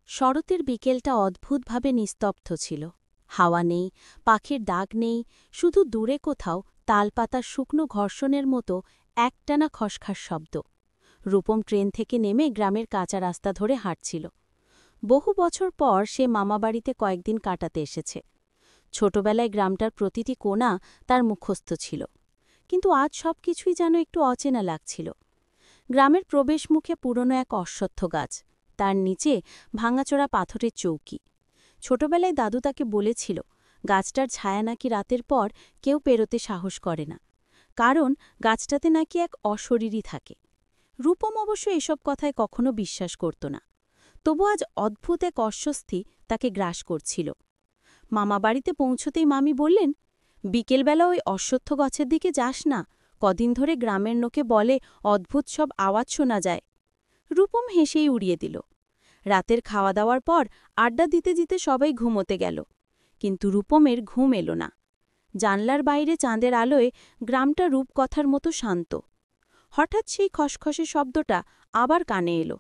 শরতের বিকেলটা অদ্ভুতভাবে নিস্তব্ধ ছিল। হাওয়া নেই, পাখির ডাক নেই, শুধু দূরে কোথাও তালপাতার শুকনো ঘর্ষণের মতো একটানা খসখাস শব্দ। রূপম ট্রেন থেকে নেমে গ্রামের কাঁচা রাস্তা ধরে হাঁটছিল। বহু বছর পর সে মামাবাড়িতে কয়েকদিন কাটাতে এসেছে। ছোটবেলায় গ্রামটার প্রতিটি কোণা তার মুখস্থ ছিল, কিন্তু আজ সবকিছুই যেন একটু অচেনা লাগছিল। গ্রামের প্রবেশমুখে পুরনো এক অশ্বত্থ গাছ, তার নিচে ভাঙাচোরা পাথরের চৌকি। ছোটবেলায় দাদু তাকে বলেছিল, গাছটার ছায়া নাকি রাতের পর কেউ পেরোতে সাহস করে না, কারণ গাছটাতে নাকি এক অশরীরী থাকে। রূপম অবশ্য এসব কথায় কখনো বিশ্বাস করত না, তবু আজ অদ্ভুত এক অস্বস্তি তাকে গ্রাস করছিল। মামাবাড়িতে পৌঁছতেই মামি বললেন, বিকেলবেলা ওই অশ্বত্থ গাছের দিকে যাস না, কদিন ধরে গ্রামের লোকে বলে অদ্ভুত সব আওয়াজ শোনা যায়। রূপম হেসেই উড়িয়ে দিল। রাতের খাওয়া দাওয়ার পর আড্ডা দিতে দিতে সবাই ঘুমোতে গেল, কিন্তু রূপমের ঘুম এলো না। জানলার বাইরে চাঁদের আলোয় গ্রামটা রূপকথার মতো শান্ত। হঠাৎ সেই খসখসে শব্দটা আবার কানে এলো,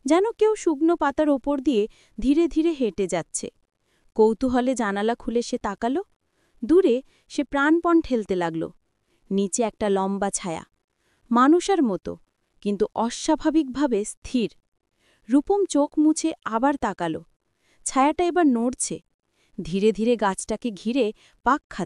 যেন কেউ শুকনো পাতার ওপর দিয়ে ধীরে ধীরে হেঁটে যাচ্ছে। কৌতূহলে জানালা খুলে সে তাকাল। দূরে সে প্রাণপণ ঠেলতে লাগল। নিচে একটা লম্বা ছায়া, মানুষের মতো, কিন্তু অস্বাভাবিকভাবে স্থির। রূপম চোখ মুছে আবার তাকাল। ছায়াটা এবার নড়ছে, ধীরে ধীরে গাছটাকে ঘিরে পাক খাচ্ছে।